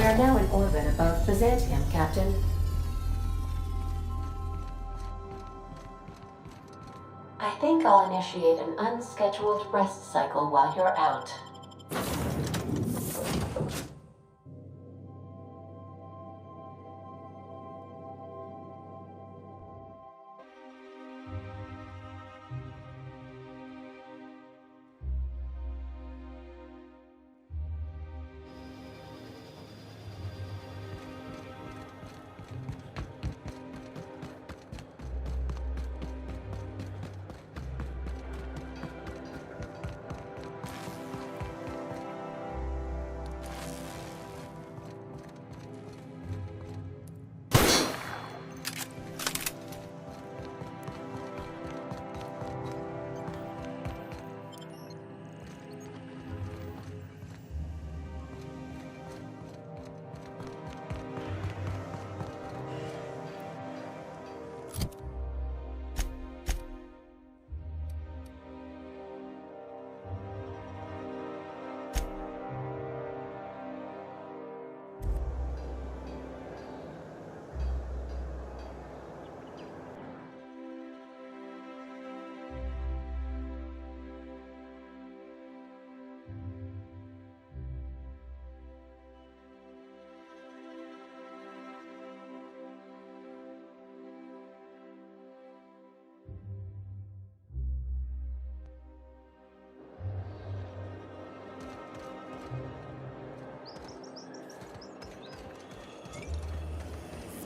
are now in orbit above Byzantium, Captain. I think I'll initiate an unscheduled rest cycle while you're out.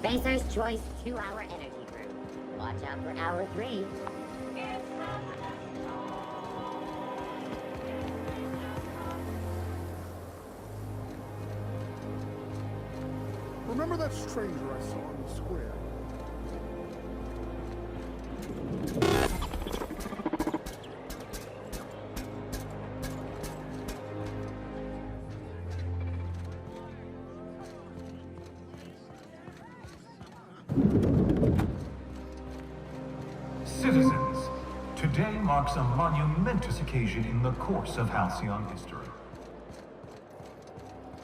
Spacer's Choice 2-hour energy crew. Watch out for hour 3. Remember that stranger I saw in the square? Citizens, today marks a monumentous occasion in the course of Halcyon history.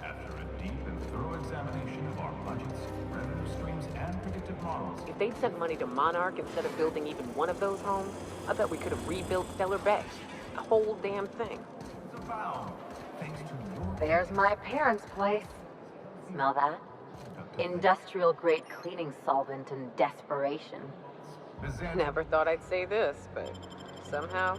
After a deep and thorough examination of our budgets, revenue streams, and predictive models... If they'd sent money to Monarch instead of building even one of those homes, I bet we could have rebuilt Stellar Bay. The whole damn thing. Abound, thanks to your... There's my parents' place. Smell that? Industrial-grade cleaning solvent and desperation. Never thought I'd say this, but somehow...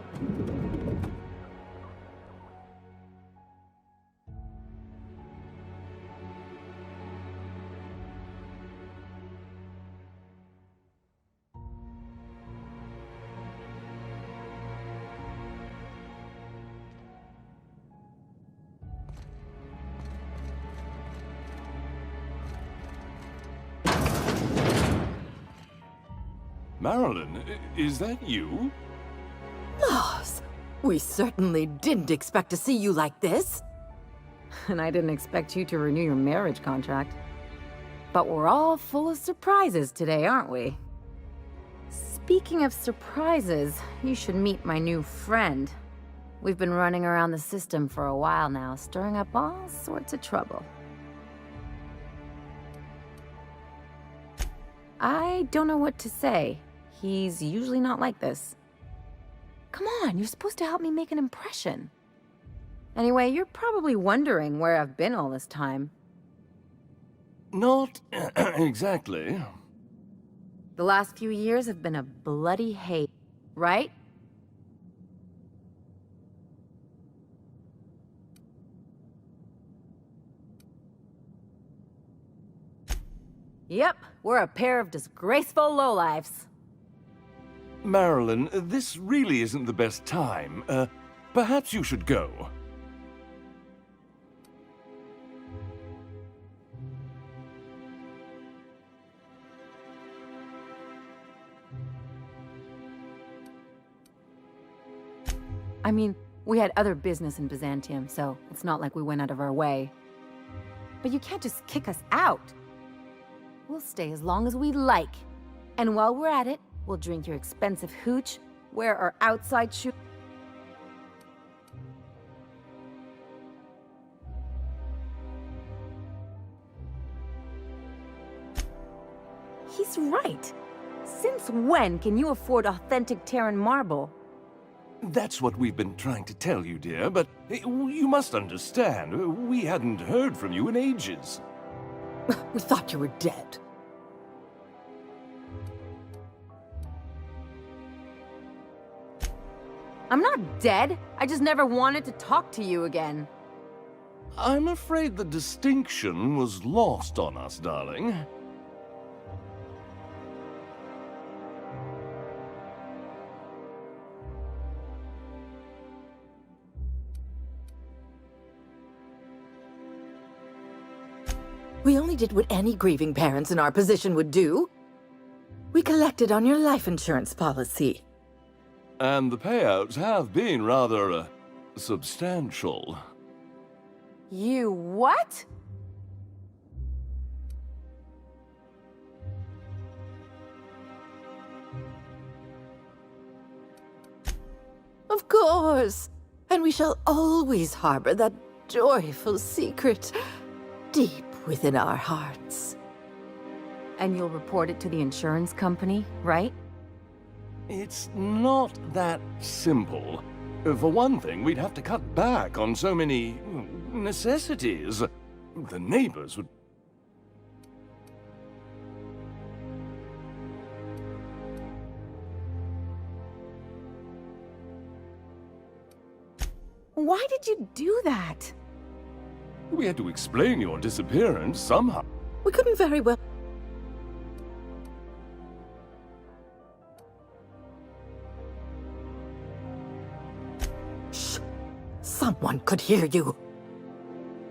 Marilyn, is that you? Laws, we certainly didn't expect to see you like this. And I didn't expect you to renew your marriage contract. But we're all full of surprises today, aren't we? Speaking of surprises, you should meet my new friend. We've been running around the system for a while now, stirring up all sorts of trouble. I don't know what to say. He's usually not like this. Come on, you're supposed to help me make an impression. Anyway, you're probably wondering where I've been all this time. Not exactly. The last few years have been a bloody hate, right? Yep, we're a pair of disgraceful lowlifes. Marilyn, this really isn't the best time. Perhaps you should go. I mean, we had other business in Byzantium, so it's not like we went out of our way. But you can't just kick us out. We'll stay as long as we like. And while we're at it, we'll drink your expensive hooch, wear our outside shoes. he's right. Since when can you afford authentic Terran marble? That's what we've been trying to tell you, dear, but you must understand, we hadn't heard from you in ages. We thought you were dead. I'm not dead. I just never wanted to talk to you again. I'm afraid the distinction was lost on us, darling. We only did what any grieving parents in our position would do. We collected on your life insurance policy. And the payouts have been rather, substantial. You what? Of course. And we shall always harbor that joyful secret deep within our hearts. And you'll report it to the insurance company, right? It's not that simple. For one thing, we'd have to cut back on so many necessities. The neighbors would... Why did you do that? We had to explain your disappearance somehow. We couldn't very well... Shh! Someone could hear you.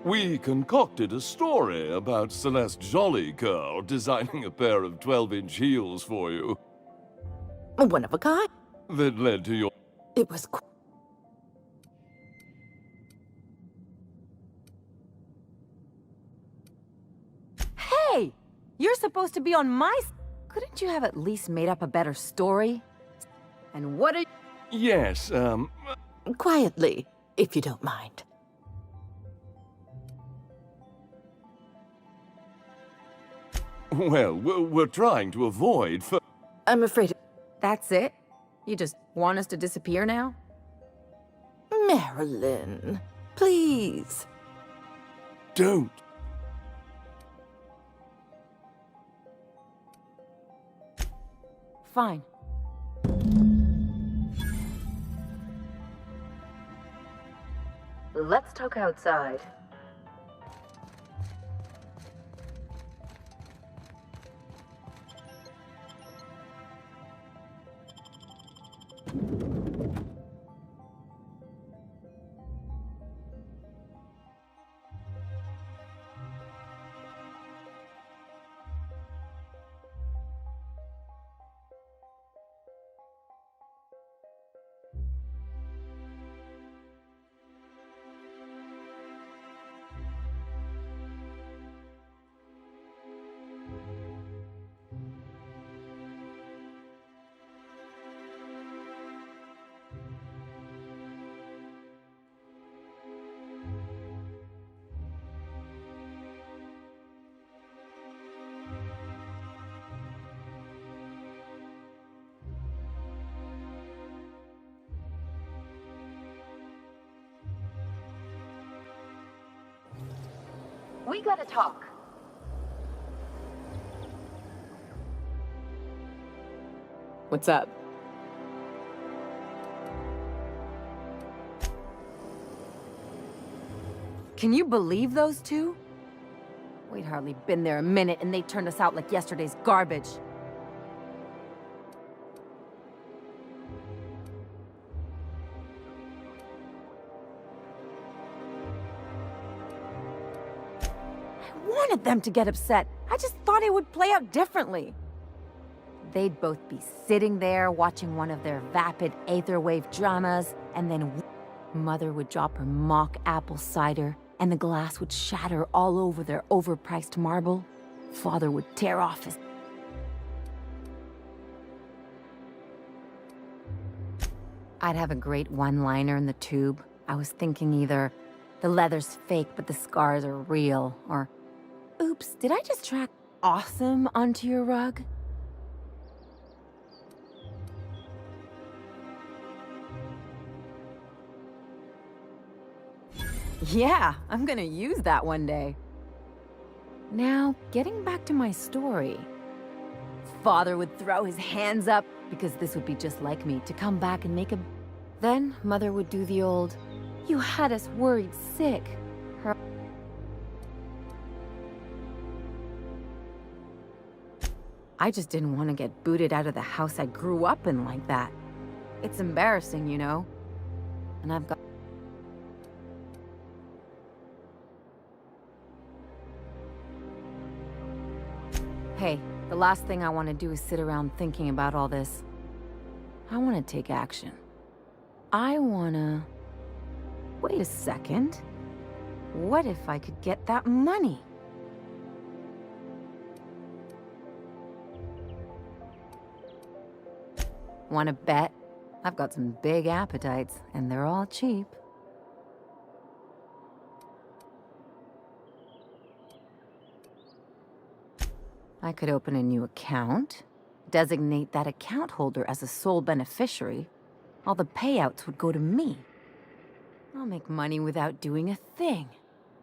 We concocted a story about Celeste Jollycurl designing a pair of 12-inch heels for you. One of a kind. That led to your... It was... Hey! You're supposed to be on my... Couldn't you have at least made up a better story? And what are... Yes, Quietly, if you don't mind. well, we're trying to avoid... I'm afraid... That's it? You just want us to disappear now? Marilyn, please. Don't. Fine. Let's talk outside. We gotta talk. What's up? Can you believe those two? We'd hardly been there a minute and they turned us out like yesterday's garbage. I wanted them to get upset. I just thought it would play out differently. They'd both be sitting there watching one of their vapid aetherwave dramas, and then Mother would drop her mock apple cider, and the glass would shatter all over their overpriced marble. Father would tear off his... I'd have a great one-liner in the tube. I was thinking either, the leather's fake but the scars are real, or, oops, did I just track awesome onto your rug? Yeah, I'm gonna use that one day. Now, getting back to my story. Father would throw his hands up, because this would be just like me, to come back and make a... Then, Mother would do the old, "You had us worried sick." Her... I just didn't want to get booted out of the house I grew up in like that. It's embarrassing, you know? And I've got... Hey, the last thing I want to do is sit around thinking about all this. I want to take action. I want to... Wait a second. What if I could get that money? Want to bet? I've got some big appetites, and they're all cheap. I could open a new account, designate that account holder as a sole beneficiary. All the payouts would go to me. I'll make money without doing a thing.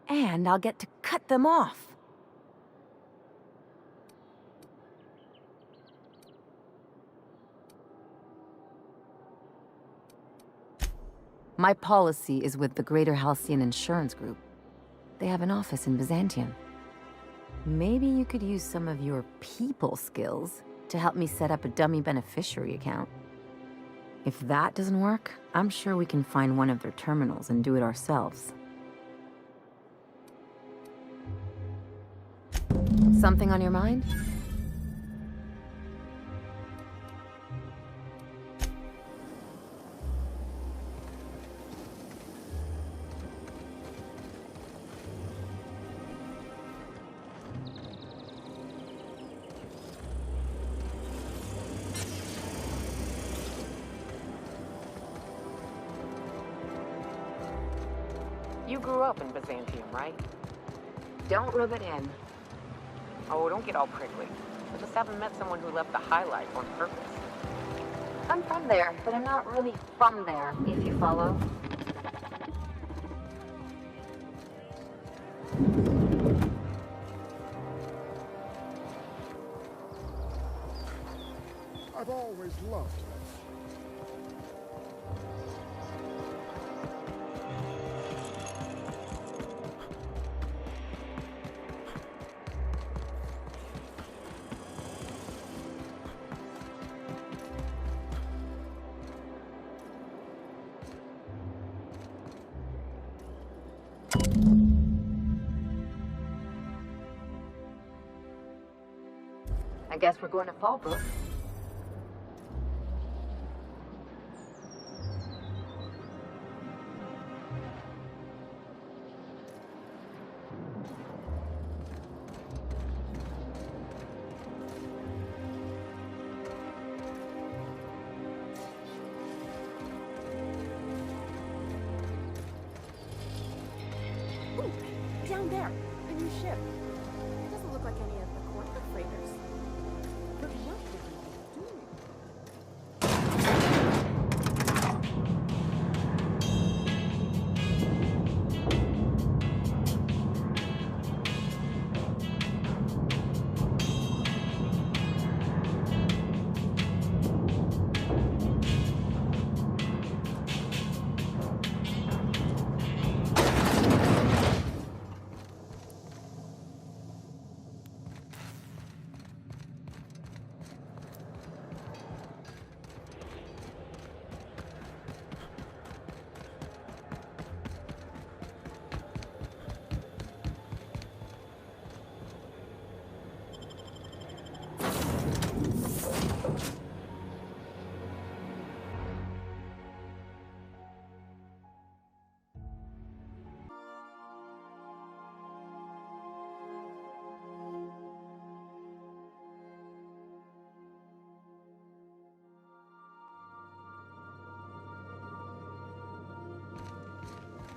And I'll get to cut them off. My policy is with the Greater Halcyon Insurance Group. They have an office in Byzantium. Maybe you could use some of your people skills to help me set up a dummy beneficiary account. If that doesn't work, I'm sure we can find one of their terminals and do it ourselves. Something on your mind? You grew up in Byzantium, right? Don't rub it in. Oh, don't get all prickly. I just haven't met someone who left the high life on purpose. I'm from there, but I'm not really from there, if you follow. I've always loved this. I guess we're going to Fallbrook. Ooh, down there, a new ship. It doesn't look like any of the corporate freighters. But what would we be doing?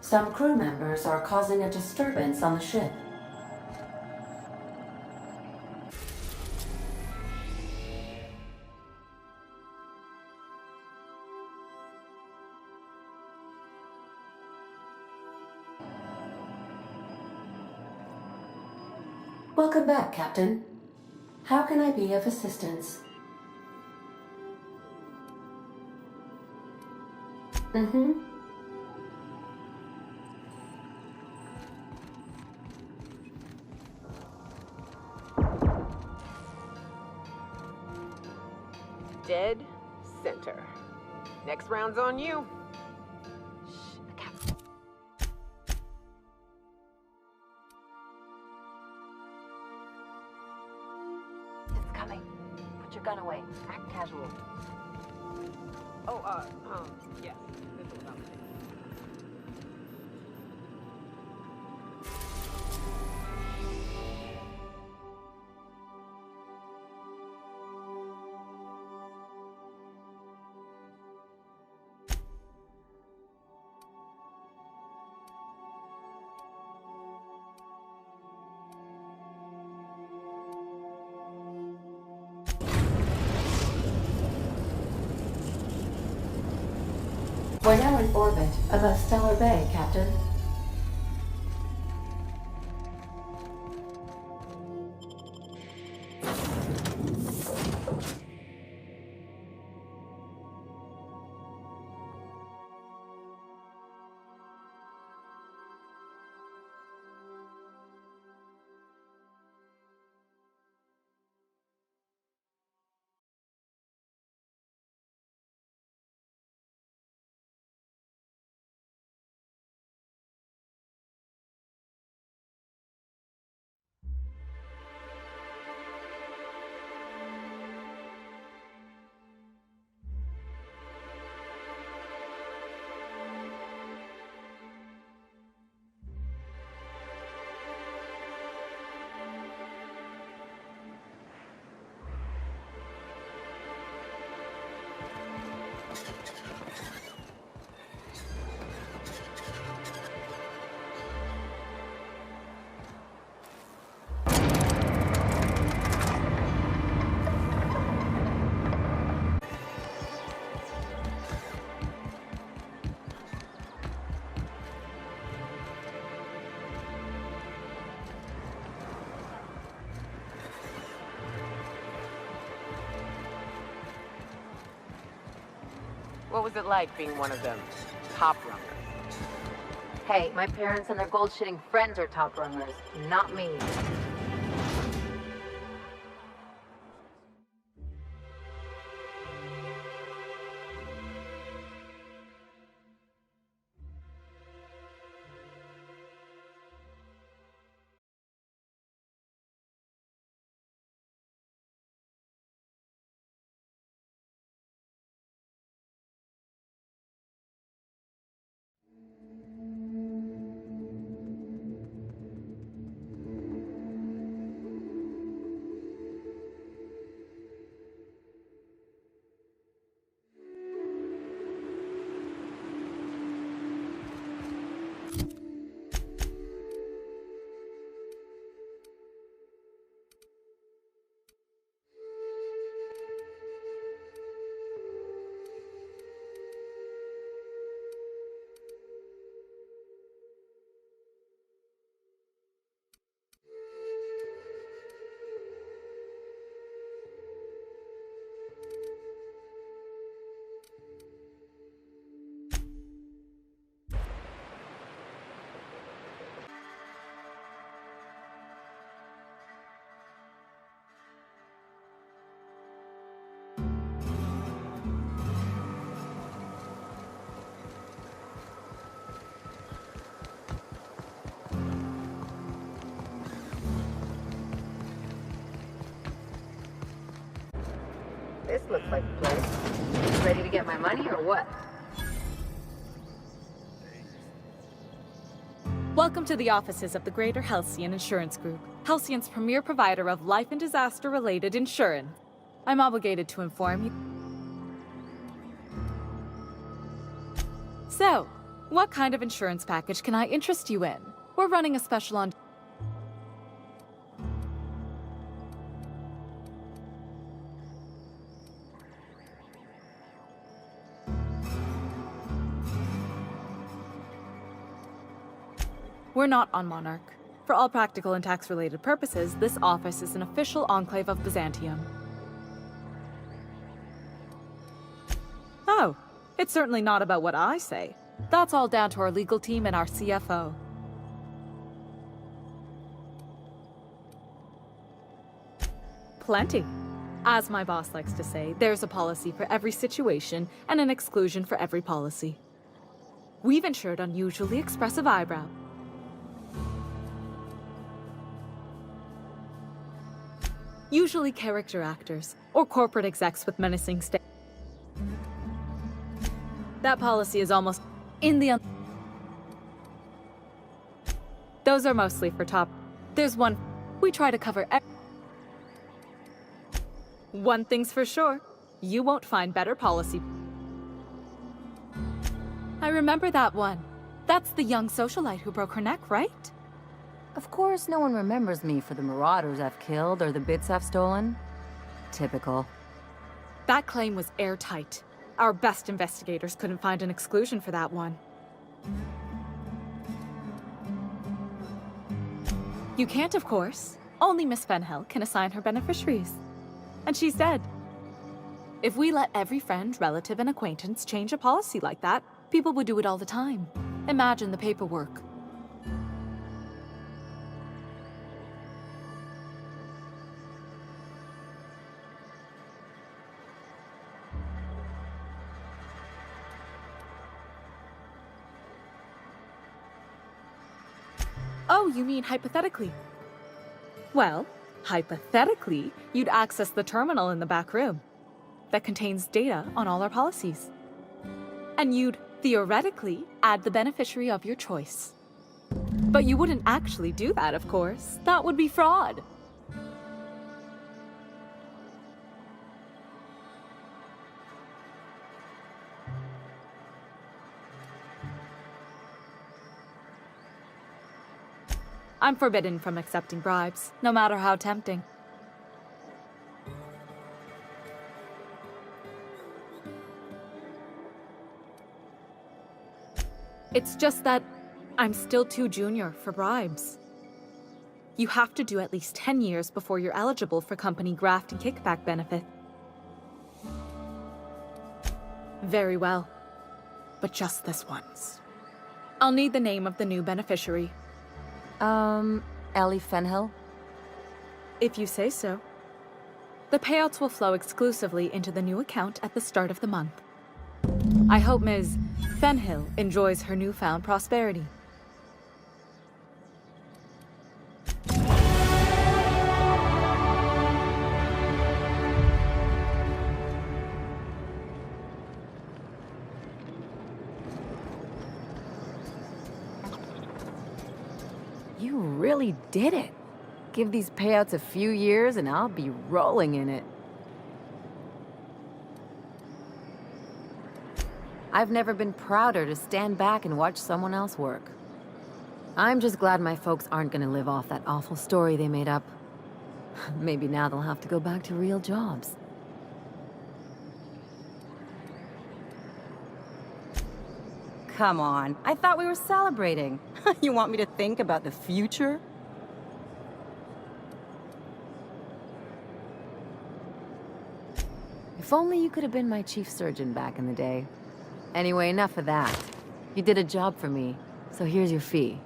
Some crew members are causing a disturbance on the ship. Welcome back, Captain. How can I be of assistance? Mm-hmm. Dead center. Next round's on you. It's coming. Put your gun away. Act casual. Oh, yes. This was up. We're now in orbit above Stellar Bay, Captain. What was it like being one of them? Top runners. Hey, my parents and their gold-shitting friends are top runners, not me. This looks like a place. Ready to get my money or what? Welcome to the offices of the Greater Halcyon Insurance Group, Halcyon's premier provider of life and disaster-related insurance. I'm obligated to inform you. So, what kind of insurance package can I interest you in? We're running a special on... We're not on Monarch. For all practical and tax-related purposes, this office is an official enclave of Byzantium. Oh, it's certainly not about what I say. That's all down to our legal team and our CFO. Plenty. As my boss likes to say, there's a policy for every situation and an exclusion for every policy. We've insured unusually expressive eyebrow. Usually character actors, or corporate execs with menacing That policy is almost in the Those are mostly for top. There's one. We try to cover One thing's for sure. You won't find better policy. I remember that one. That's the young socialite who broke her neck, right? Of course, no one remembers me for the marauders I've killed or the bits I've stolen. Typical. That claim was airtight. Our best investigators couldn't find an exclusion for that one. You can't, of course. Only Miss Fenhill can assign her beneficiaries. And she's dead. If we let every friend, relative, and acquaintance change a policy like that, people would do it all the time. Imagine the paperwork. Oh, you mean hypothetically? Well, hypothetically, you'd access the terminal in the back room that contains data on all our policies. And you'd, theoretically, add the beneficiary of your choice. But you wouldn't actually do that, of course. That would be fraud. I'm forbidden from accepting bribes, no matter how tempting. It's just that I'm still too junior for bribes. You have to do at least 10 years before you're eligible for company graft and kickback benefit. Very well, but just this once. I'll need the name of the new beneficiary. Ellie Fenhill? If you say so. The payouts will flow exclusively into the new account at the start of the month. I hope Ms. Fenhill enjoys her newfound prosperity. You really did it. Give these payouts a few years and I'll be rolling in it. I've never been prouder to stand back and watch someone else work. I'm just glad my folks aren't gonna live off that awful story they made up. Maybe now they'll have to go back to real jobs. Come on, I thought we were celebrating. You want me to think about the future? If only you could have been my chief surgeon back in the day. Anyway, enough of that. You did a job for me, so here's your fee.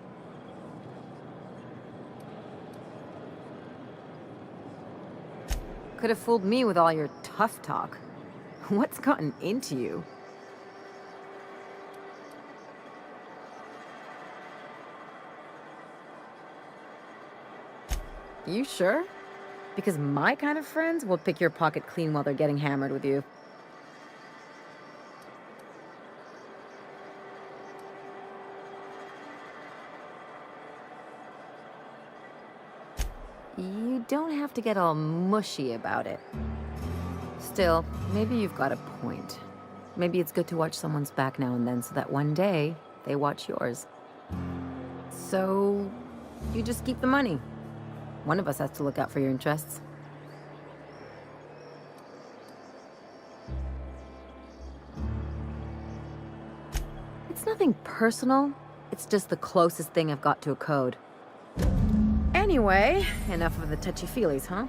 Could have fooled me with all your tough talk. What's gotten into you? You sure? Because my kind of friends will pick your pocket clean while they're getting hammered with you. You don't have to get all mushy about it. Still, maybe you've got a point. Maybe it's good to watch someone's back now and then so that one day they watch yours. So, you just keep the money. One of us has to look out for your interests. It's nothing personal. It's just the closest thing I've got to a code. Anyway, enough of the touchy-feelies, huh?